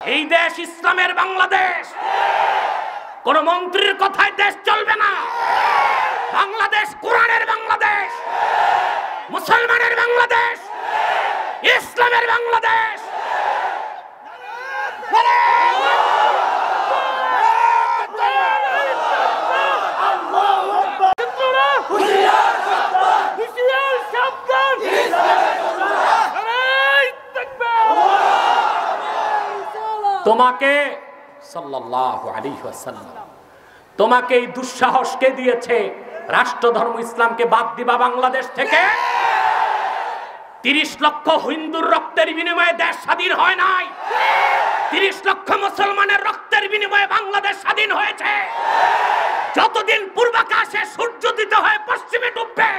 এই দেশ ইসলামের বাংলাদেশ। কোন মন্ত্রীর কথায় দেশ চলবে না। বাংলাদেশ কোরআনের বাংলাদেশ, মুসলমানের বাংলাদেশ, ইসলামের বাংলাদেশ। তোমাকে সাল্লাল্লাহু আলাইহি ওয়াসাল্লাম তোমাকে এই দুঃসাহস কে দিয়েছে রাষ্ট্রধর্ম ইসলামকে বাদ দিবা বাংলাদেশ থেকে? 30 লক্ষ হিন্দুর রক্তের বিনিময়ে দেশ স্বাধীন হয় নাই। 30 লক্ষ মুসলমানের রক্তের বিনিময়ে বাংলাদেশ স্বাধীন হয়েছে। যতদিন পূর্বাকাশে সূর্যোদিত হয়ে পশ্চিমে ডুববে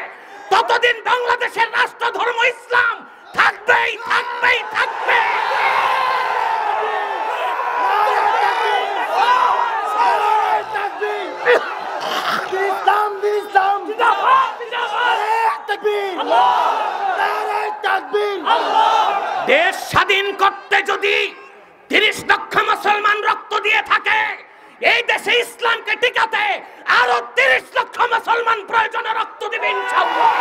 ততদিন বাংলাদেশের রাষ্ট্রধর্ম ইসলাম থাকবেই থাকবেই থাকবে। দেশ স্বাধীন করতে যদি 30 লক্ষ মুসলমান রক্ত দিয়ে থাকে, এই দেশে ইসলামকে টিকাতে আরো 30 লক্ষ মুসলমান প্রয়োজনে রক্ত দিবে ইনশাআল্লাহ।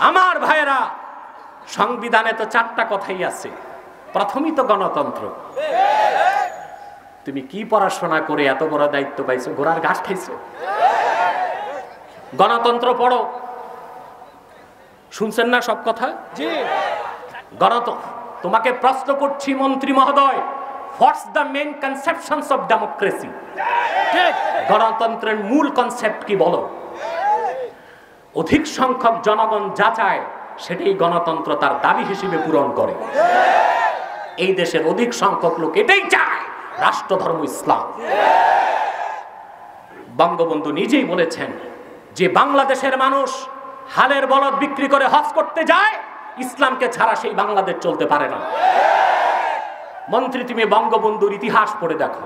আমার ভাইয়েরা, সংবিধানে তো 4টা কথাই আছে। প্রথমই তো গণতন্ত্র। তুমি কি পড়াশোনা করে এত বড় দায়িত্ব পাইছো? ঘোড়ার ঘাস খাইছো? গণতন্ত্র পড়ো। শুনছেন না সব কথা? জি। গণতন্ত্র তোমাকে প্রশ্ন করছি মন্ত্রী মহোদয়, what's the main conceptions of democracy? গণতন্ত্রের মূল কনসেপ্ট কি বলো? অধিক সংখ্যক জনগণ যা চায় সেটাই গণতন্ত্র তার দাবি হিসেবে পূরণ করে। এই দেশের অধিক সংখ্যক লোক এটাই চায়, রাষ্ট্রধর্ম ইসলাম। বঙ্গবন্ধু নিজেই বলেছেন যে বাংলাদেশের মানুষ হালের বলদ বিক্রি করে হজ করতে যায়, ইসলামকে ছাড়া সেই বাংলাদেশ চলতে পারে না। মন্ত্রী, তুমি বঙ্গবন্ধুর ইতিহাস পড়ে দেখো।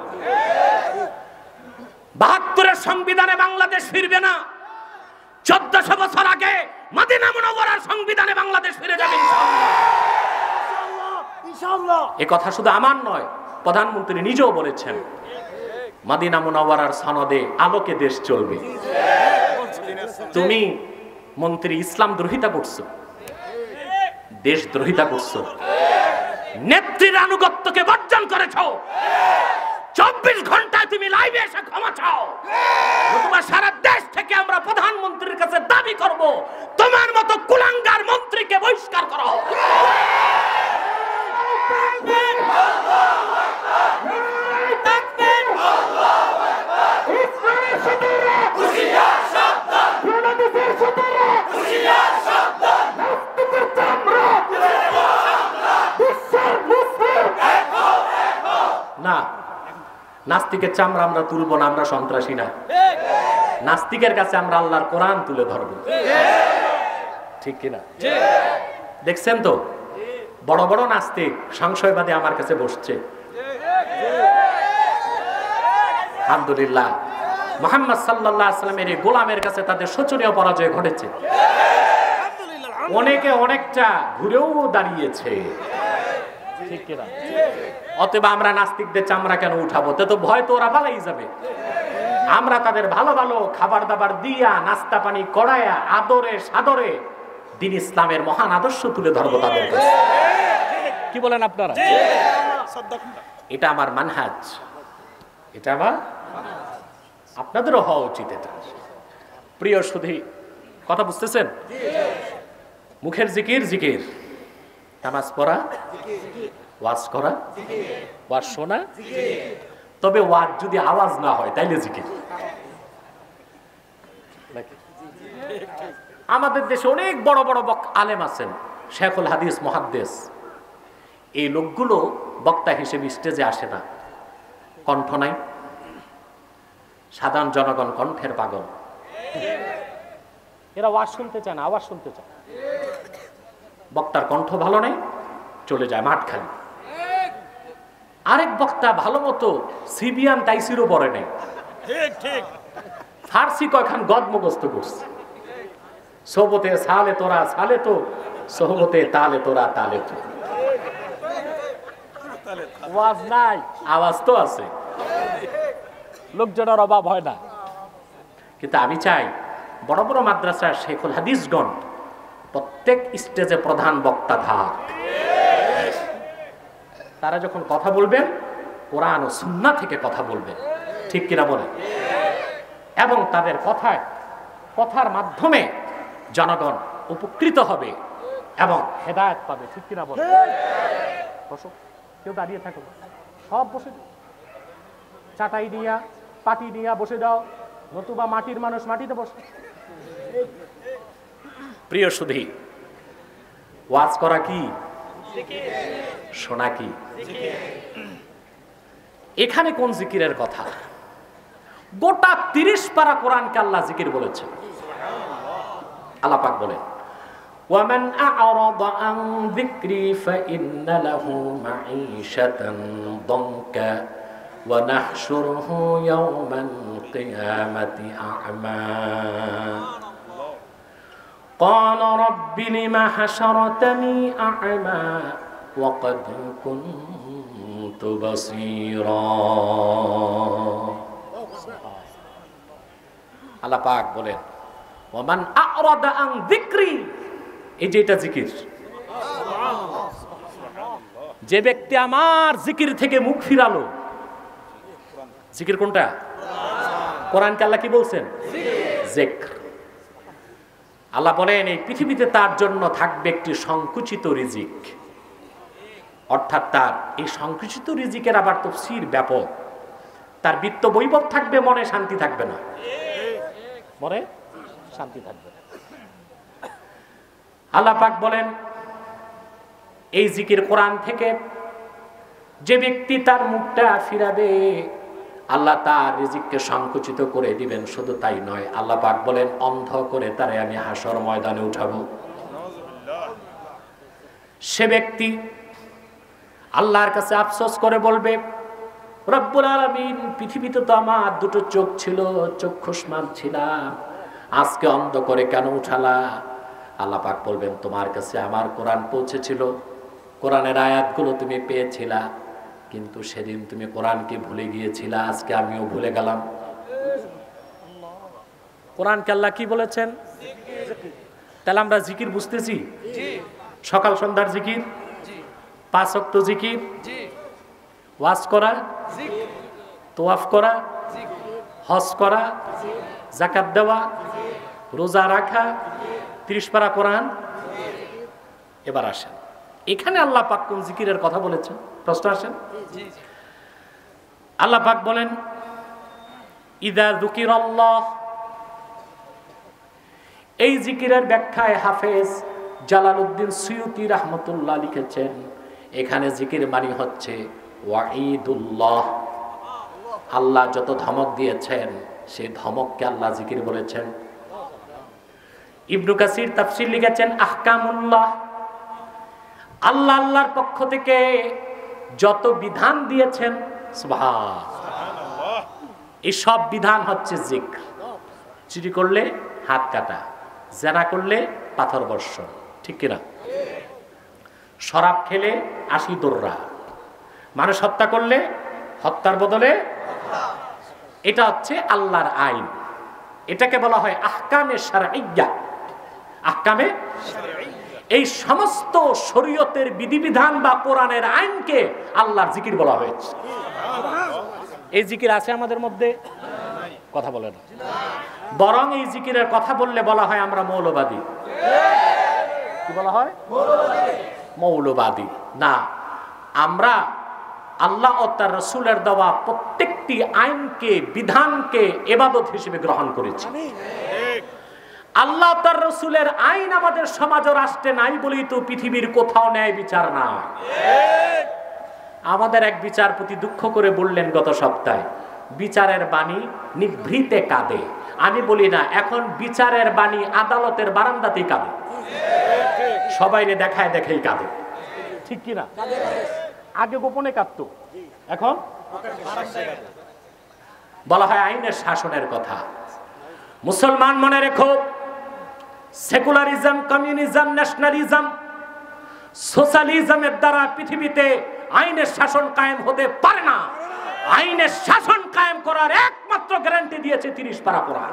72-এর সংবিধানে বাংলাদেশ ফিরবে না। 1400 বছর আগে মদিনা মুনাওয়ারার সংবিধানে বাংলাদেশ ফিরে যাবে ইনশাআল্লাহ। এই কথা শুধু আমার নয়, প্রধানমন্ত্রী নিজেও বলেছেন মদিনা মুনাওয়ারার সনদে আলোকে দেশ চলবে। তুমি মন্ত্রী ইসলাম দ্রোহিতা করছো, দেশ দ্রোহিতা করছো, নেত্রীর আনুগত্যকে বর্জন করেছো। 24 ঘন্টায় তুমি লাইভে এসে ক্ষমা চাও। তোমার সারা দেশ থেকে আমরা প্রধানমন্ত্রীর কাছে দাবি করব তোমার মতো কুলাঙ্গার মন্ত্রীকে বহিষ্কার করা হোক। না, নাস্তিকের চামড়া আমরা তুলব না, আমরা সন্ত্রাসী না। নাস্তিকের কাছে আমরা আল্লাহর কোরআন তুলে ধরব, ঠিক কিনা? দেখছেন তো বড় বড় নাস্তিক সংশয়বাদী আমার কাছে বসছে। আলহামদুলিল্লাহ, মুহাম্মদ সাল্লাল্লাহু আলাইহি ওয়াসাল্লামের এই গোলামের কাছে তাদের শোচনীয় পরাজয় ঘটেছে। অনেকে অনেকটা ঘুরেও দাঁড়িয়েছে, ঠিক কিনা? অতএব আমরা নাস্তিকদের চামড়া কেন উঠাবো? তো ভয় তো ওরা পালাই যাবে। আমরা তাদের ভালো ভালো খাবার দাবার দিয়া, নাস্তা পানি করায়া, আদরে সাদরে দ্বীন ইসলামের মহান আদর্শ তুলে ধরবো তাদের কাছে। কি বলেন আপনারা? এটা আমার মানহাজ, এটা আমার, আপনাদেরও হওয়া উচিত এটা। প্রিয় সুধী, কথা বুঝতেছেন? মুখের জিকির জিকির, নামাজ পড়া, ওয়াজ করা, ওয়াজ শোনা। তবে ওয়াজ যদি আওয়াজ না হয় তাইলে জিকির। আমাদের দেশে অনেক বড় বড় আলেম আছেন, শেখুল হাদিস, মুহাদ্দিস। এই লোকগুলো বক্তা হিসেবে স্টেজে আসে না, কণ্ঠ নাই। সাধারণ জনগণ কণ্ঠের পাগল, এরা ওয়াজ শুনতে চায় না, আওয়াজ শুনতে চায়। বক্তার কণ্ঠ ভালো নেই, চলে যায় মাঠ খালি। বক্তা ভালো মতো সিবিয়ান তাইসিরও পড়ে নাই, ফার্সি কয়খান গদ মুখস্থ করছে। সোহবতে সালে তোরা সালে তো, সোহবতে তালে তোরা তালে তো। আওয়াজ নাই, আওয়াজ তো আছে, লোকজনের অভাব হয় না। কিন্তু আমি চাই বড় বড় মাদ্রাসার শেখুল হাদিসগণ প্রত্যেক স্টেজে প্রধান বক্তা থাক। তারা যখন কথা বলবেন কোরআন ও সুন্নাহ থেকে কথা বলবেন, ঠিক কিনা বলে? এবং তাদের কথার মাধ্যমে জনগণ উপকৃত হবে এবং হেদায়েত পাবে, ঠিক কিনা বলে? বসো, কেউ দাঁড়িয়ে থাকো, সব বসে দাও, চাটাই দিয়া পাটি দিয়া বসে দাও, নতুবা মাটির মানুষ মাটিতে বসে। প্রিয় সুধী, ওয়াজ করা কি, শোনা কি? এখানে কোন জিকিরের কথা? গোটা 30 পারা কোরআনকে আল্লাহ জিকির বলেছে। আল্লাহ পাক বলেন, وَمَنْ أَعْرَضَ عَنْ ذِكْرِي فَإِنَّ لَهُ مَعِيشَةً ضَنْكًا وَنَحْشُرُهُ يَوْمَ الْقِيَامَةِ أَعْمَى قَالَ رَبِّ لِمَ حَشَرْتَنِي أَعْمَى وَقَدْ كُنْتُ بَصِيرًا। আল্লাহ পাক বলেন, ওমান আ'রাদা আন যিকরি, এই যে এটা জিকির, যে ব্যক্তি আমার জিকির থেকে মুখ ফিরালো। জিকির কোনটা? কোরআনকে আল্লাহ কি বলছেন? জিকর। আল্লাহ বলেন এই পৃথিবীতে তার জন্য থাকবে একটি সংকুচিত রিজিক, অর্থাৎ তার এই সংকুচিত রিজিকের আবার তাফসীর ব্যাপক। তার বিত্ত বৈভব থাকবে, মনে শান্তি থাকবে না, মনে শান্তি থাকবে না। আল্লাহ পাক বলেন এই জিকির কোরআন থেকে যে ব্যক্তি তার মুখটা ফিরাবে আল্লাহ তার রিজিককে সংকুচিত করে দিবেন। শুধু তাই নয়, আল্লাহ পাক বলেন অন্ধ করে তারে আমি হাসর ময়দানে উঠাবো। সে ব্যক্তি আল্লাহর কাছে আফসোস করে বলবে, রব্বুল আলামিন, পৃথিবীতে তো আমার দুটো চোখ ছিল, চক্ষুষ্মান ছিলাম, আজকে অন্ধ করে কেন উঠালা? আল্লাহ পাক বলবেন তোমার কাছে আমার কোরআন পৌঁছেছিল, কোরআনের আয়াতগুলো তুমি পেয়েছিলা, কিন্তু সেদিন তুমি কোরআনকে ভুলে গিয়েছিলা, আজকে আমিও ভুলে গেলাম। কোরআনকে আল্লাহ কি বলেছেন? তাহলে আমরা জিকির বুঝতেছি, সকাল সন্ধ্যার জিকির, 5 ওয়াক্ত জিকির, ওয়াজ করা, তোয়াফ করা, হজ করা, যাকাত দেওয়া, রোজা রাখা, 30 পারা কোরআন। এবার আসেন, এখানে আল্লাহ পাক কোন জিকিরের কথা বলেছেন? প্রশ্ন আসেন। আল্লাহ পাক বলেন ইযা যুকিরাল্লাহ। এই জিকিরের ব্যাখ্যায় হাফেজ জালালউদ্দিন সুয়ুতী রাহমাতুল্লাহ লিখেছেন, এখানে জিকির মানে হচ্ছে ওয়াঈদুল্লাহ। আল্লাহ যত ধমক দিয়েছেন সেই ধমককে আল্লাহ জিকির বলেছেন। ইবনে কাসির তাফসীর লিখেছেন আহকামুল্লাহ। আল্লাহ আল্লাহর পক্ষ থেকে যত বিধান দিয়েছেন, সুবহানাল্লাহ, এই সব বিধান হচ্ছে জিকির। চুরি করলে হাত কাটা, জেনা করলে পাথর বর্ষণ, ঠিক কিনা? শরাব খেলে 80 দোররা, মানুষ হত্যা করলে হত্যার বদলে, এটা হচ্ছে আল্লাহর আইন। এটাকে বলা হয় আহকামে শারঈয়্যা। আহকামে এই সমস্ত শরীয়তের বিধিবিধান বা কোরআনের আইনকে আল্লাহর জিকির বলা হয়েছে। এই জিকির আছে আমাদের মধ্যে? কথা বলে না। বরং এই জিকিরের কথা বললে বলা হয় আমরা মৌলবাদী। কি বলা হয়? মৌলবাদী না, আমরা আল্লাহ ও তার রাসূলের দেওয়া প্রত্যেকটি আইনকে, বিধানকে ইবাদত হিসেবে গ্রহণ করেছি। আল্লাহ তার রাসূলের আইন আমাদের সমাজ ও রাষ্ট্রে নাই বলেই তো পৃথিবীর কোথাও ন্যায় বিচার না। আমাদের এক বিচারপতি দুঃখ করে বললেন গত সপ্তাহে, বিচারের বাণী নিভৃতে কাঁদে। আমি বলি না, এখন বিচারের বাণী আদালতের বারান্দাতেই কাঁদে, সবাইরে দেখায় দেখেই কাঁদে, ঠিক কিনা? আগে গোপনে কাটতো, এখন বলা হয় আইনের শাসনের কথা। মুসলমান মনে রেখো, সেকুলারিজম, কমিউনিজম, ন্যাশনালিজম, সোশ্যালিজমের দ্বারা পৃথিবীতে আইনের শাসন কায়েম হতে পারে না। আইনের শাসন কায়েম করার একমাত্র গ্যারান্টি দিয়েছে 30 পারা কোরআন।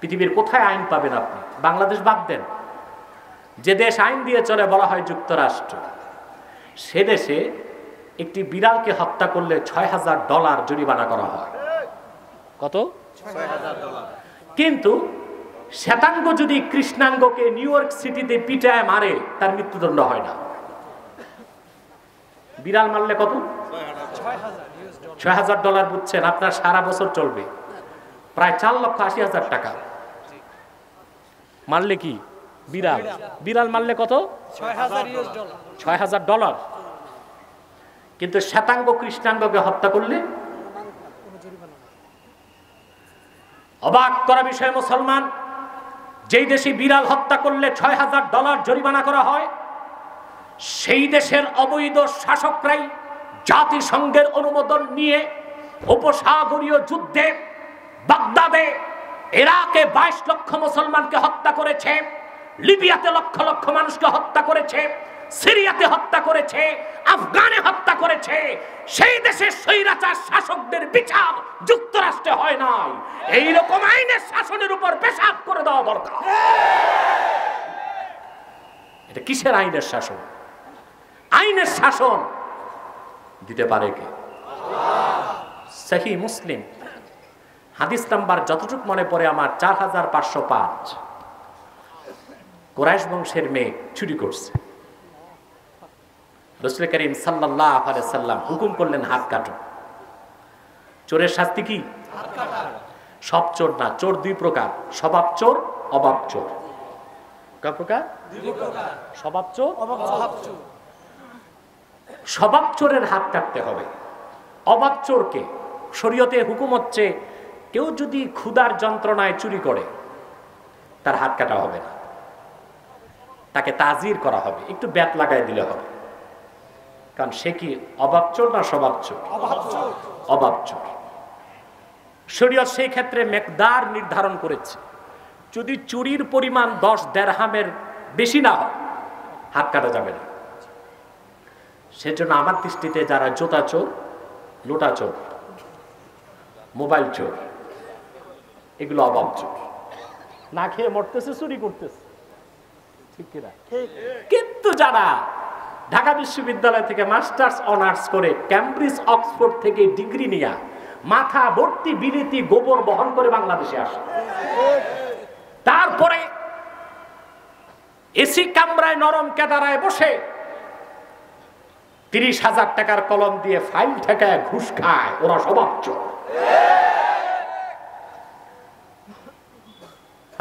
পৃথিবীর কোথায় আইন পাবেন আপনি? বাংলাদেশ বাদ দেন, যে দেশ আইন দিয়ে চলে বলা হয় যুক্তরাষ্ট্র। সে দেশে একটি বিড়ালকে হত্যা করলে $6000 জরিমানা করা হয়। কত? $6000। কিন্তু শ্বেতাঙ্গ যদি কৃষ্ণাঙ্গকে নিউ ইয়র্ক সিটিতে পিটায় মারে, তার মৃত্যুদণ্ড হয় না। বিড়াল মারলে কত? $6000। বুঝছেন? আপনার সারা বছর চলবে, প্রায় 4,80,000 টাকা। মারলে কি বিড়াল? বিড়াল মারলে কত? $6000। কিন্তু শ্বেতাঙ্গ কৃষ্ণাঙ্গকে হত্যা করলে? অবাক করা বিষয় মুসলমান, যেই দেশে বিড়াল হত্যা করলে $6000 জরিমানা করা হয়, সেই দেশের অবৈধ শাসকরাই জাতিসংঘের অনুমোদন নিয়ে উপসাগরীয় যুদ্ধে বাগদাদে, ইরাকে 22 লক্ষ মুসলমানকে হত্যা করেছে, লিবিয়াতে লক্ষ লক্ষ মানুষকে হত্যা করেছে, সিরিয়াতে হত্যা করেছে, আফগানে হত্যা করেছে। সেই দেশের স্বৈরাচার শাসকদের বিচার যুক্তরাষ্ট্রে হয় নাই। এইরকম আইনের শাসনের উপর পেশাব করে দেওয়া দরকার। এটা কিসের আইনের শাসন? আইনের শাসন দিতে পারে কে? সহিহ মুসলিম হাদিস নাম্বার যতটুকু মনে পড়ে আমার 4505। কুরাইশ বংশের মেয়ে চুরি করছে। রাসূল করিম সাল্লাল্লাহু আলাইহি সাল্লাম হুকুম করলেন, হাত কাটো। চোরের শাস্তি কি? হাত কাটা। সব চোর না, চোর 2 প্রকার, স্বভাব চোর, অভাব চোর। কয় প্রকার? 2 প্রকার, স্বভাব চোর, অভাব চোর। স্বভাব চোরের হাত কাটতে হবে। অভাব চোরকে শরীয়তে হুকুম হচ্ছে, কেউ যদি ক্ষুধার যন্ত্রণায় চুরি করে তার হাত কাটা হবে না, তাকে তাজির করা হবে, একটু ব্যাট লাগাই দিলে হবে। কারণ সে কি অভাব চোর না স্বভাব চোর? অভাব চোর। শরীয়ত সেই ক্ষেত্রে মেকদার নির্ধারণ করেছে, যদি চুরির পরিমাণ 10 দিরহামের বেশি না হয় হাত কাটা যাবে না। সেজন্য আমার দৃষ্টিতে যারা জুতা চোর, লোটা চোর, মোবাইল চোর, এগুলো অভাব চোর। না খেয়ে মরতেছে, চুরি করতেছে, ঠিক কিনা? কিন্তু যারা ঢাকা বিশ্ববিদ্যালয় থেকে মাস্টার্স অনার্স করে, ক্যামব্রিজ অক্সফোর্ড থেকে ডিগ্রি নিয়ে মাথা ভর্তি বিলিতি গোবর বহন করে বাংলাদেশে আসে, তারপরে এসি কামরায় নরম কেদারায় বসে 30,000 টাকার কলম দিয়ে ফাইল ঠেকায় ঘুষ খায়, ওরা স্বভাব চোর।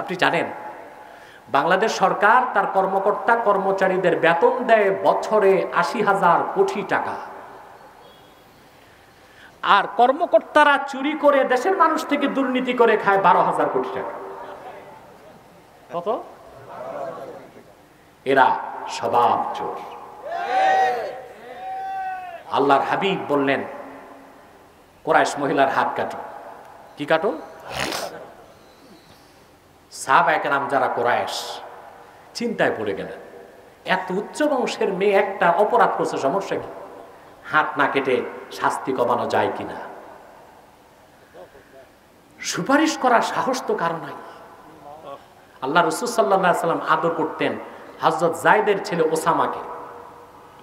আপনি জানেন বাংলাদেশ সরকার তার কর্মকর্তা কর্মচারীদের বেতন দেয় বছরে 80,000 কোটি টাকা, আর কর্মকর্তারা চুরি করে দেশের মানুষ থেকে দুর্নীতি করে খায় 12,000 কোটি টাকা। কত? এরা স্বভাব চোর। আল্লাহর হাবিব বললেন, কুরাইশ মহিলার হাত কাটো। কি কাটো? সাহাবায়ে কেরাম যারা কুরাইশ চিন্তায় পড়ে গেলেন, এত উচ্চ বংশের মেয়ে একটা অপরাধ করছে, সমস্যা কি? হাত না কেটে শাস্তি কমানো যায় কিনা? সুপারিশ করার সাহস তো কারো নাই। আল্লাহ রাসূল সাল্লাল্লাহু আলাইহি সাল্লাম আদর করতেন হযরত যায়েদের ছেলে ওসামাকে,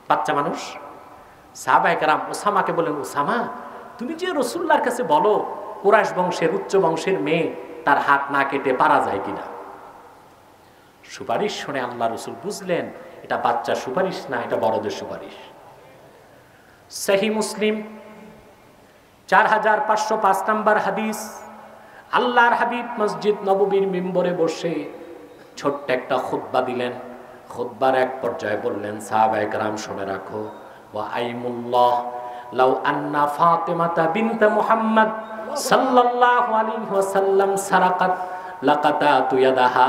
বাচ্চা মানুষ। সাহাবায়ে কেরাম ওসামাকে বলেন, ওসামা তুমি যে রাসূলুল্লাহর কাছে বলো কুরাইশ বংশের উচ্চ বংশের মেয়ে তার হাত না কেটে পারা যায় কিনা। সুপারিশ শুনে আল্লাহ রাসূল বুঝলেন এটা বাচ্চা সুপারিশ না, এটা বড়দের সুপারিশ। সহিহ মুসলিম 4505 নম্বর হাদিস। আল্লাহর হাবিব মসজিদ নববীর মিম্বরে বসে ছোট্ট একটা খুতবা দিলেন। খুতবার এক পর্যায়ে বললেন, সাহাবায়ে কেরাম শুনে রাখো, ওয়া আইমুল্লাহ লাউ আন্না ফাতিমাতা বিনত মুহাম্মদ সাল্লাল্লাহু আলাইহি ওয়াসাল্লাম সারাকাত লাকাতাতু ইয়াদাহা।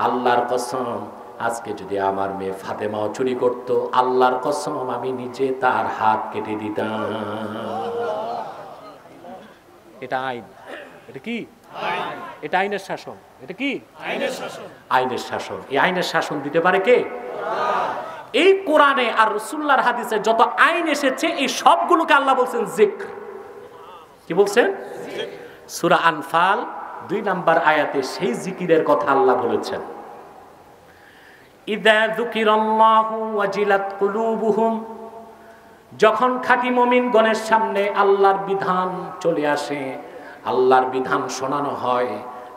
আল্লাহর কসম, আজকে যদি আমার মেয়ে ফাতেমাও চুরি করত, আল্লাহর কসম আমি নিজে তার হাত কেটে দিতাম। এটা আইন। এটা কি? এটা আইনের শাসন। এটা কি? আইনের শাসন। আইনের শাসন। এই আইনের শাসন দিতে পারে কে? এই কোরআনে আর রাসূলুল্লাহর হাদিসে যত আইন এসেছে এই সবগুলোকে আল্লাহ বলছেন যিকর। কি বলছেন? সূরা আনফাল 2 নম্বর আয়াতে সেই জিকিরের কথা আল্লাহ বলেছেন, ইযা যুকিরাল্লাহু ওয়াজিলাত কুলুবুহুম, যখন খাঁটি মুমিনগণের সামনে আল্লাহর বিধান চলে আসে, আল্লাহর বিধান শোনানো হয়,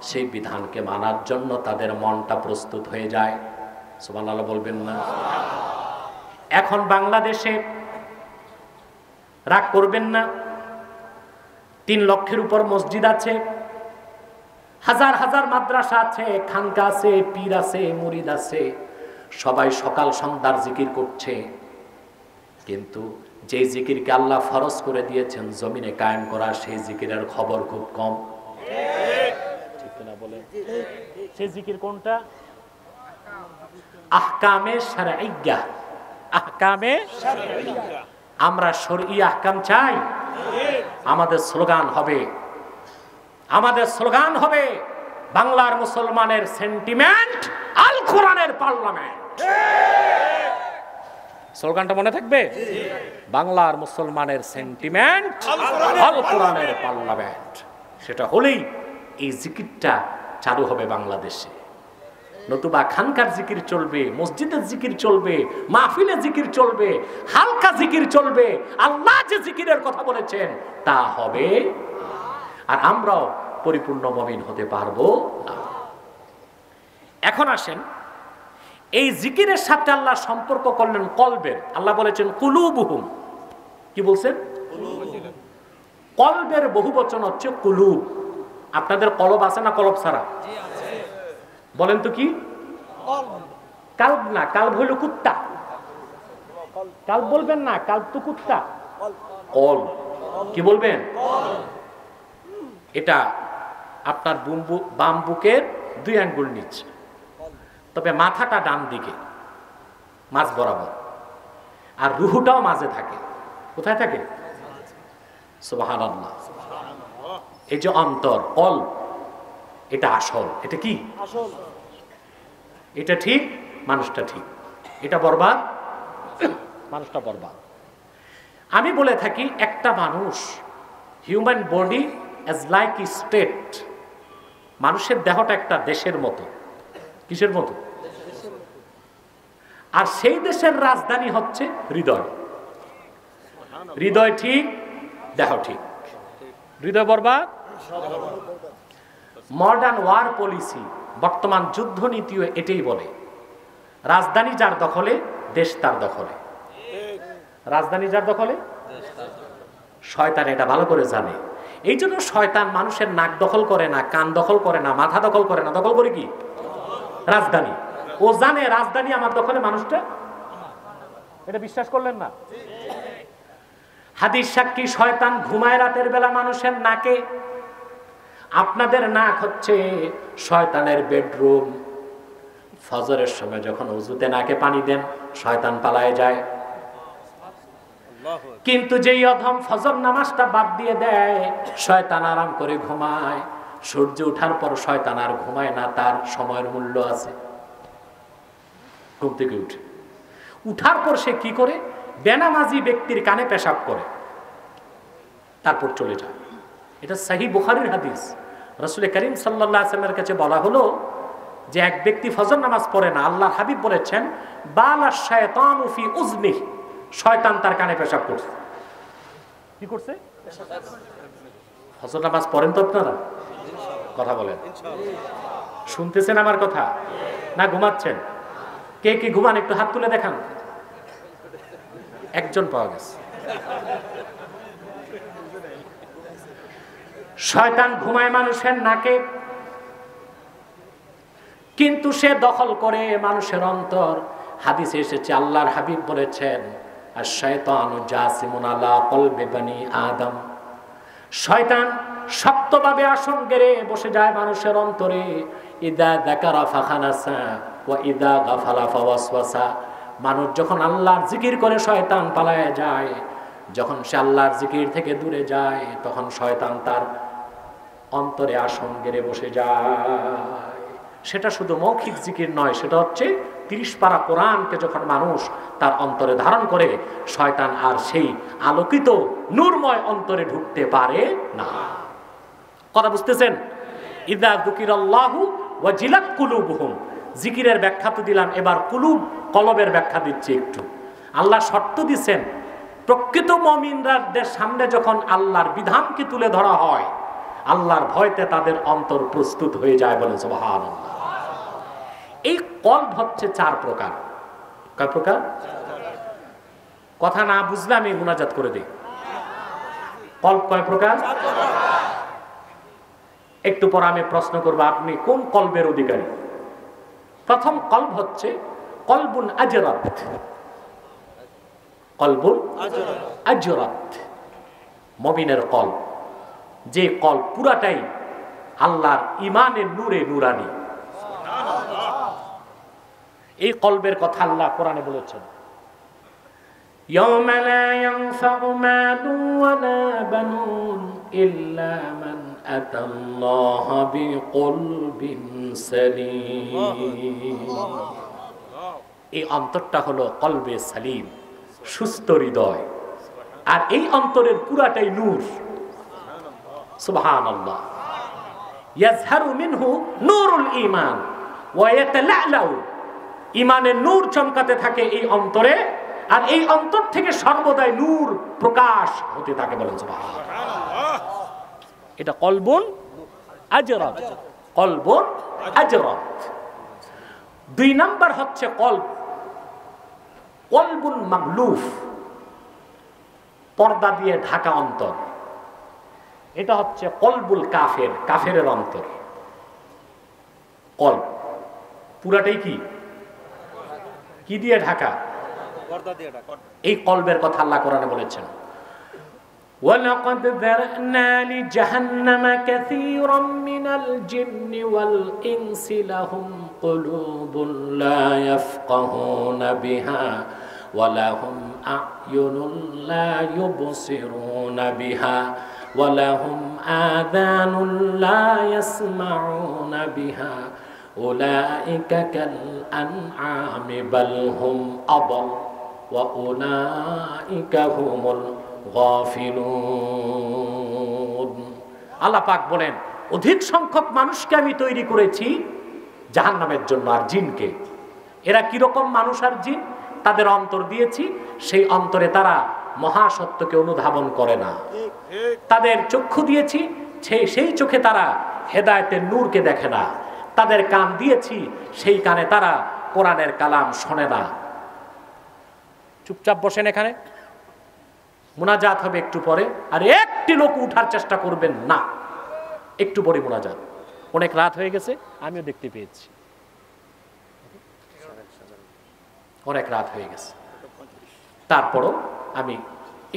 সেই বিধানকে মানার জন্য তাদের মনটা প্রস্তুত হয়ে যায়। সুবহানাল্লাহ বলবেন না? এখন বাংলাদেশে রাগ করবেন না, 3 লক্ষের উপর মসজিদ আছে, হাজার হাজার মাদ্রাসা আছে, খানকা আছে, পীর আছে, মুরিদ আছে, সবাই সকাল সন্ধ্যার জিকির করছে, কিন্তু যে জিকিরকে আল্লাহ ফরজ করে দিয়েছেন জমিনে কায়েম করা, সেই জিকিরের খবর খুব কম। ঠিক না বলে? সেই জিকির কোনটা? আহকামে শারঈয়্যা। আহকামে শারঈয়্যা। আমরা শরঈ আহকাম চাই। আমাদের স্লোগান হবে বাংলার মুসলমানের সেন্টিমেন্ট আল কোরআনের পার্লামেন্ট। স্লোগানটা মনে থাকবে? বাংলার মুসলমানের সেন্টিমেন্ট আল কোরআনের পার্লামেন্ট। সেটা হলেই এই জিকিরটা চালু হবে বাংলাদেশে। নতুবা খানকার জিকির চলবে, মসজিদের জিকির চলবে, মাহফিলের জিকির চলবে, হালকা জিকির চলবে, আল্লাহ যে জিকিরের কথা বলেছেন তা হবে, আর আমরাও পরিপূর্ণ মুমিন হতে পারবো না। এখন আসেন, এই জিকিরের সাথে আল্লাহ সম্পর্ক করলেন কলবের। আল্লাহ বলেছেন কুলুবুহুম। কি বলছেন? কলবের বহুবচন হচ্ছে কুলুব। আপনাদের কলব আছে না কলব ছাড়া? বলেন তো কি? কালব না, কালব হইল কুত্তা। কালব বলবেন না, কালব তো কুত্তা। কল কি বলবেন? এটা আপনার বাম বুকের 2 আঙ্গুল নিচে, তবে মাথাটা ডান দিকে মাঝ বরাবর, আর রুহুটাও মাঝে থাকে। কোথায় থাকে? সুবহানাল্লাহ। এই যে অন্তর, কলব, এটা আসল। এটা কি? আসল। এটা ঠিক, মানুষটা ঠিক। এটা বরবাদ, মানুষটা বরবাদ। আমি বলে থাকি একটা মানুষ, human body as like a state. মানুষের দেহটা একটা দেশের মতো। কিসের মতো? আর সেই দেশের রাজধানী হচ্ছে হৃদয়। হৃদয় ঠিক, দেহ ঠিক। হৃদয় বরবাদ। মডার্ন ওয়ার পলিসি, বর্তমান যুদ্ধ নীতিও এটাই বলে, রাজধানী যার দখলে দেশ তার দখলে। রাজধানী যার দখলে, শয়তান এটা ভালো করে জানে। এই জন্য শয়তান মানুষের নাক দখল করে না, কান দখল করে না, মাথা দখল করে না, দখল করে কি? রাজধানী। ও জানে রাজধানী আমার দখলে, মানুষটা। এটা বিশ্বাস করলেন না? হাদিস সাক্ষী, শয়তান ঘুমায় রাতের বেলা মানুষের নাকে। আপনাদের নাক হচ্ছে শয়তানের বেডরুম। ফজরের সময় যখন ওযুতে নাকে পানি দেন, শয়তান পালায় যায়। কিন্তু যেই অধম ফজর নামাজটা বাদ দিয়ে দেয়, শয়তান আরাম করে ঘুমায়। সূর্য ওঠার পর শয়তান আর ঘুমায় না, তার সময়ের মূল্য আছে। ঘুম থেকে উঠার পর সে কি করে? বেনামাজি ব্যক্তির কানে পেশাব করে, তারপর চলে যায়। এটা সহিহ বুখারীর হাদিস। রাসূল করিম সাল্লাল্লাহু আলাইহি ওয়াসাল্লামের কাছে বলা হলো যে এক ব্যক্তি ফজর নামাজ পড়ে না, আল্লাহর হাবিব বলেছেন বালা শায়তানু ফি উযনিহি, শয়তান তার কানে পেশাব করছে। কি করছে? ফজর নামাজ পড়েন তো আপনারা? কথা বলেন, শুনতেছেন আমার কথা না ঘুমাচ্ছেন? কে কে ঘুমান একটু হাত তুলে দেখান। একজন পাওয়া গেছে। শয়তান ঘুমায় মানুষের নাকে, কিন্তু সে দখল করে মানুষের অন্তর। হাদিসে এসেছে, আল্লাহর হাবিব বলেছেন আশ-শায়তানু জাসিমুন আলা কলবি বনি আদম। শয়তান শক্তভাবে আসন গেড়ে বসে যায় মানুষের অন্তরে। ইদা যাকারা ফাখানাসা, ওয়া ইযা গাফালা ফাওয়াসওয়াসা, মানুষ যখন আল্লাহর জিকির করে শয়তান পালায় যায়, যখন সে আল্লাহর জিকির থেকে দূরে যায়, তখন শয়তান তার অন্তরে আসন গেড়ে বসে যায়। সেটা শুধু মৌখিক জিকির নয়, সেটা হচ্ছে 30 পারা কোরআনকে যখন মানুষ তার অন্তরে ধারণ করে, শয়তান আর সেই আলোকিত নূরময় অন্তরে ঢুকতে পারে না। কথা বুঝতেছেন? ইযা যুকিরাল্লাহু ওয়াজিলাত কুলুবুহুম, জিকিরের ব্যাখ্যা তো দিলাম, এবার কলবের ব্যাখ্যা দিচ্ছি একটু। আল্লাহ শর্ত দিচ্ছেন, প্রকৃত মুমিনদের সামনে যখন আল্লাহর বিধানকে তুলে ধরা হয়, আল্লাহর ভয়তে তাদের অন্তর প্রস্তুত হয়ে যায়। বলে সুবহানাল্লাহ। এই কলব হচ্ছে 4 প্রকার। কয় প্রকার? কথা না বুঝলে আমি মুনাজাত করে দিই। কলব কয় প্রকার? একটু পর আমি প্রশ্ন করব, আপনি কোন কলবের অধিকারী? প্রথম কলব হচ্ছে কলবুন আজরাত। কলবুন আজরাত, মুমিনের কলব, যে কলব পুরাটাই আল্লাহর ঈমানের নূরে নূরানি। এই কলবের কথা আল্লাহ কোরআনে বলেছেন, ইয়াওমা লা ইয়ানফাউ মালুন ওয়ালা বানুন ইল্লা মান আতাল্লাহা বিকলবিন সালিম। এই অন্তরটা হলো কলবে সালিম, সুস্থ হৃদয়, আর এই অন্তরের পুরাটাই নূর। সুবহানাল্লাহ। ইয়াজহারু মিনহু নূরুল ঈমান ওয়া ইয়াতালা'লাউ, ঈমানের নূর চমকাতে থাকে এই অন্তরে, আর এই অন্তর থেকে সর্বদাই নূর প্রকাশ হতে থাকে। বলেন সুবহানাল্লাহ। এটা কলবুন আজরাত, কলবুন আজরাত। 2 নাম্বার হচ্ছে কলবুন মাগলুফ, পর্দা দিয়ে ঢাকা অন্তর। এটা হচ্ছে কলবুল কাফের, কাফেরের অন্তর। কলব পুরাটাই কি দিয়ে ঢাকা? পর্দা দিয়ে ঢাকা। এই কলবের কথা আল্লাহ কোরআনে বলেছেন, ওয়ালাকাদ যারানা লিজাহান্নামা কাসীরাম মিনাল জিন্নি ওয়াল ইনসি লাহুম কুলুবুন লা ইয়াফকাহুনা বিহা ওয়া লাহুম আ'য়ুনুন লা ইউবসিরুনা বিহা ওয়া লাহুম আযানুন লা ইয়াসমাউনা বিহা উলাইকা কাল আনআমি বাল হুম আদাল ওয়া উলাইকা হুমুল গাফিলুন। আল্লাহ পাক বলেন, অধিক সংখ্যক মানুষকে আমি তৈরি করেছি জাহান্নামের জন্য, আর জিনকে। এরা কিরকম মানুষ আর জিন? তাদের অন্তর দিয়েছি, সেই অন্তরে তারা মহাসত্যকে অনুধাবন করে না। তাদের চক্ষু দিয়েছি, সেই চোখে তারা হেদায়েতের নূরকে দেখে না। তাদের কান দিয়েছি, সেই কানে তারা কোরআনের কালাম শোনে না। চুপচাপ বসেন, এখানে মুনাজাত হবে একটু পরে, আর একটি লোক উঠার চেষ্টা করবেন না। একটু পরে মুনাজাত। অনেক রাত হয়ে গেছে, আমিও দেখতে পেয়েছি, অনেক রাত হয়ে গেছে। তারপরও আমি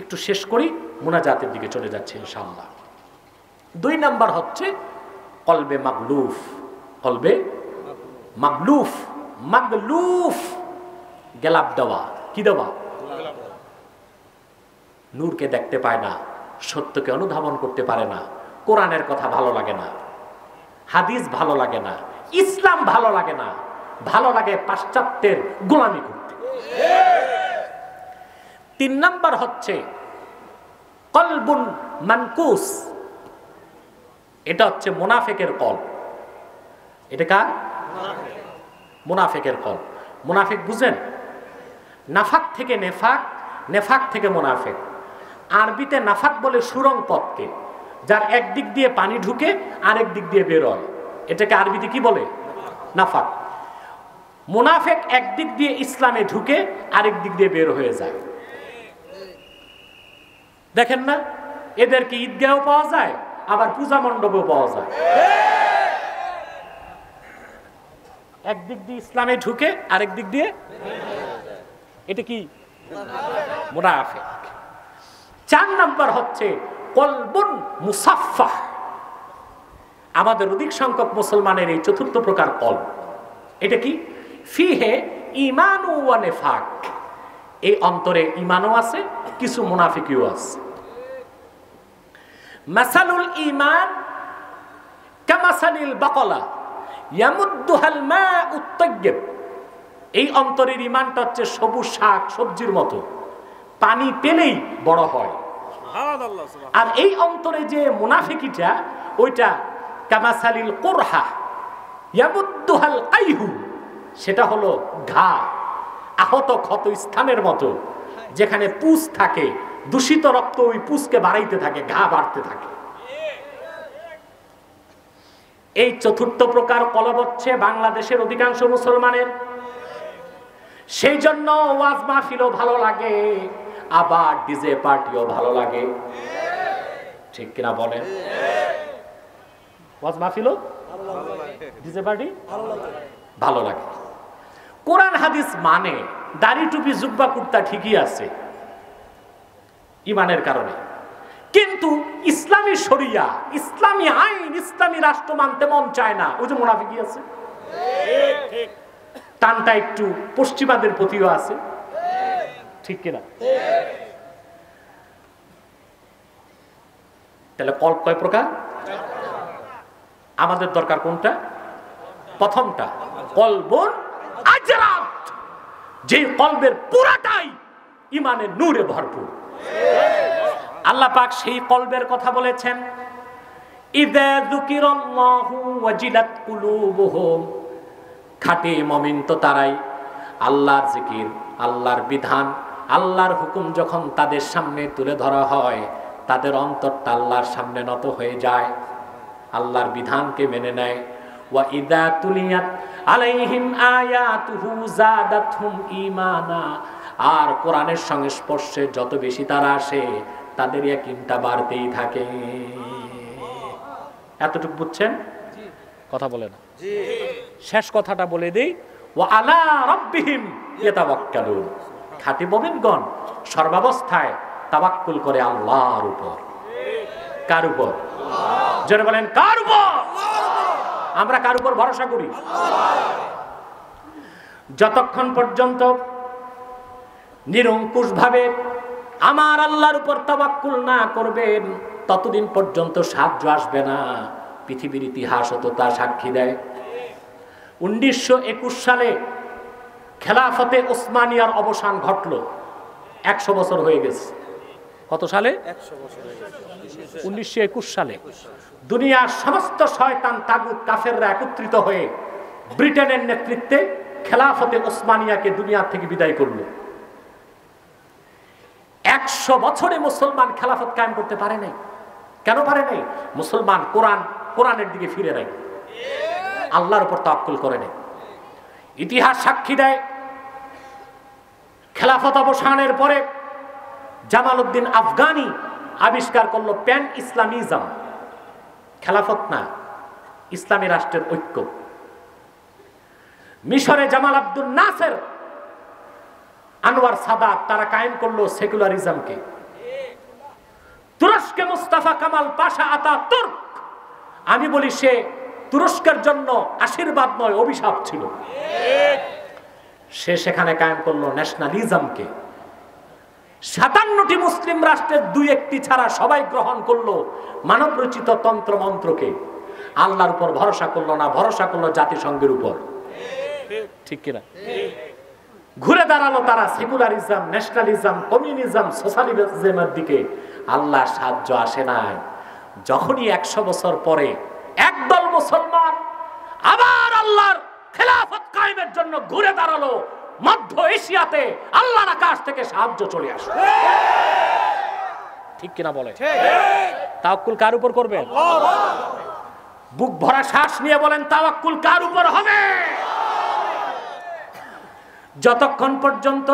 একটু শেষ করি, মুনাজাতের দিকে চলে যাচ্ছি ইনশাআল্লাহ। 2 নাম্বার হচ্ছে কলবে মাগলুফ। কলবে মাগলুফ, মাগলুফ গেলাপ দেওয়া। কি দেওয়া? নূরকে দেখতে পায় না, সত্যকে অনুধাবন করতে পারে না, কোরআনের কথা ভালো লাগে না, হাদিস ভালো লাগে না, ইসলাম ভালো লাগে না, ভালো লাগে পাশ্চাত্যের গোলামি করতে। 3 নাম্বার হচ্ছে কলবুন মানকুস। এটা হচ্ছে মুনাফিকের কলব। এটা কার? মুনাফিকের কলব। মুনাফিক বুঝেন? নাফাক থেকে নেফাক, নেফাক থেকে মুনাফিক। আরবিতে নাফাক বলে সুরং পথকে, যার একদিক দিয়ে পানি ঢুকে আরেক দিক দিয়ে বের হয়, এটাকে আরবিতে কি বলে? নাফাক। মুনাফিক একদিক দিয়ে ইসলামে ঢুকে আরেক দিক দিয়ে বের হয়ে যায়। দেখেন না, এদেরকে ঈদগাহেও পাওয়া যায়, আবার পূজা মণ্ডপেও পাওয়া যায়। একদিক দিয়ে ইসলামে ঢুকে আরেক দিক দিয়ে, এটা কি? মুনাফিক। 4 নাম্বার হচ্ছে কলবুন মুসাফফাহ। আমাদের অধিক সংখ্যক মুসলমানের এই 4র্থ প্রকার কলব। এটা কি? ফিহে ঈমানু ওয়া নিফাক, এই অন্তরে ঈমানও আছে, কিছু মুনাফিকিও আছে। মাসালুল ঈমান কামাসালিল বাকলা ইয়ামুদ্দুহাল মাউত তাইয়্যিব, এই অন্তরের ঈমানটা হচ্ছে সবুজ শাক সবজির মতো, পানি পেলেই বড় হয়। আর এই অন্তরে যে মুনাফিকিটা, ওইটা কামাসালিল কুরহা ইয়ামুদ্দুহাল কাইহু, সেটা হলো ঘা, আহত ক্ষত স্থানের মতো, যেখানে পুষ থাকে, দূষিত রক্ত ওই পুষকে বাড়াইতে থাকে, ঘা বাড়তে থাকে। এই চতুর্থ প্রকার কলব হচ্ছে বাংলাদেশের অধিকাংশ মুসলমানের। সেই জন্য ওয়াজ মাহফিলও ভালো লাগে, আবার ডিজে পার্টিও ভালো লাগে, ঠিক কিনা বলেন? ওয়াজ মাহফিলও ডিজে পার্টি ভালো লাগে। কোরআন হাদিস মানে, দাড়ি টুপি জুব্বা কুর্তা ঠিকই আছে ইমানের কারণে, কিন্তু ইসলামী শরিয়া, ইসলামী আইন, ইসলামী রাষ্ট্র মানতে মন চায় না, ওই যে মুনাফিকি আছে, টানটা একটু পশ্চিমাদের প্রতিও আছে, ঠিক কিনা? তাহলে কল্প কয় প্রকার? আমাদের দরকার কোনটা? প্রথমটা, কলবুন আজরাত, যে কলবের পুরাটাই ইমানের নূরে ভরপুর। আল্লাহ পাক সেই কলবের কথা বলেছেন, ইযা যুকিরাল্লাহু ওয়াজিলাত কুলুবুহুম, খাঁটি মুমিন তো তারাই, আল্লাহর জিকির, আল্লাহর বিধান, আল্লাহর হুকুম যখন তাদের সামনে তুলে ধরা হয়, তাদের অন্তরটা আল্লাহর সামনে নত হয়ে যায়, আল্লাহর বিধানকে মেনে নেয়। ওয়া ইযা তুলিয়াত আলাইহিম আয়াতুহু যাদাতহুম ঈমানা, আর কোরআনের সংস্পর্শে যত বেশি তারা আসে, তাদের ইয়াকিনটা বাড়তেই থাকে। এতটুকু বুঝছেন? কথা বলে না, শেষ কথাটা বলে দেই, ওয়া আলা রাব্বিহিম ইয়াতাওয়াক্কালুন, খাঁটি মুমিনগণ সর্বাবস্থায় তাওয়াক্কুল করে আল্লাহর উপর। কার উপর? জোরে বলেন, কার উপর? আমরা কার উপর ভরসা করি? যতক্ষণ পর্যন্ত নিরঙ্কুশ ভাবে আমার আল্লাহর উপর তাওয়াক্কুল না করবেন, ততদিন পর্যন্ত সাহায্য আসবে না। পৃথিবীর ইতিহাস তো তা সাক্ষী দেয়। 1921 সালে খেলাফতে ওসমানিয়ার অবসান ঘটল। 100 বছর হয়ে গেছে। কত সালে? 1921 সালে দুনিয়ার সমস্ত শয়তান তাগুত কাফেররা একত্রিত হয়ে ব্রিটেনের নেতৃত্বে খেলাফতে ওসমানিয়াকে দুনিয়া থেকে বিদায় করল। 100 বছরে মুসলমান খেলাফত কায়েম করতে পারে নাই। কেন পারে নাই? মুসলমান কোরআনের দিকে ফিরে নাই, আল্লাহর উপর তাওয়াক্কুল করে নাই। ইতিহাস সাক্ষী দেয়, খেলাফত অবসানের পরে জামালউদ্দিন আফগানি আবিষ্কার করলো প্যান ইসলামিজম, খেলাফত না, ইসলামী রাষ্ট্রের ঐক্য। মিশরে জামাল আব্দুল নাসের, আনোয়ার সাদাত, তারা কায়েম করলো সেকুলারিজমকে। তুরস্কে মুস্তাফা কামাল পাশা আতাতুর্ক, আমি বলি সে তুরস্কের জন্য আশীর্বাদ নয়, অভিশাপ ছিল। সে সেখানে কায়েম করলো ন্যাশনালিজমকে। 57টি মুসলিম রাষ্ট্রের 2-1টি ছাড়া সবাই গ্রহণ করলো মানব রচিত তন্ত্র মন্ত্রকে। আল্লাহর উপর ভরসা করলো না, ভরসা করলো জাতিসংঘের উপর। ঠিক কিনা? ঘুরে দাঁড়ালো তারা সেকুলারিজম, ন্যাশনালিজম, কমিউনিজম, সোশ্যালিজমের দিকে। আল্লাহর সাহায্য আসে নাই। যখনই 100 বছর পরে একদল মুসলমান আবার আল্লাহর খেলাফত কায়েমের জন্য ঘুরে দাঁড়ালো, মধ্য এশিয়াতে আল্লাহর আকাশ থেকে সাহায্য চলে আসে। ঠিক কিনা বলে? তাওয়াক্কুল কার উপর করবেন? বুক ভরা শ্বাস নিয়ে বলেন, তাওয়াক্কুল কার উপর হবে? যতক্ষণ পর্যন্ত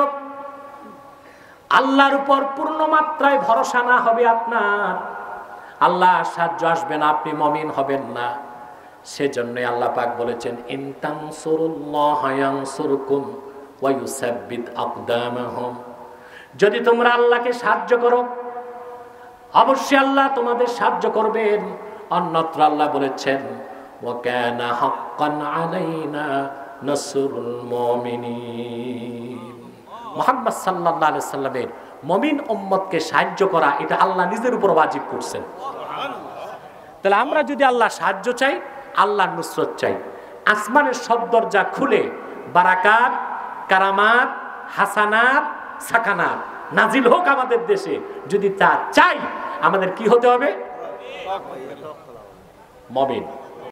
আল্লাহর উপর পূর্ণ মাত্রায় ভরসা না হবে আপনার, আল্লাহর সাহায্য আসবে না, আপনি মুমিন হবেন না। সেজন্যই আল্লাহ পাক বলেছেন, ইন তানসুরুল্লাহ ইয়ানসুরকুম ওয়া ইউসাব্বিত আকদামাহুম, যদি তোমরা আল্লাহকে সাহায্য করো অবশ্যই আল্লাহ তোমাদের সাহায্য করবেন। অন্যত্র আল্লাহ বলেছেন, ওয়া কানা হাক্কান আলাইনা নাসরুল মুমিনিন। মুহাম্মদ সাল্লাল্লাহু আলাইহি সাল্লামের মুমিন উম্মতকে সাহায্য করা এটা আল্লাহ নিজের উপর ওয়াজিব করছেন। তাহলে আমরা যদি আল্লাহ সাহায্য চাই, আল্লাহর নুসরত চাই, আসমানের সব দরজা খুলে বারাকাত, কারামাত, হাসানাত, সাকানাত নাজিল হোক আমাদের দেশে, যদি তা চাই আমাদের কি হতে হবে? মুমিন।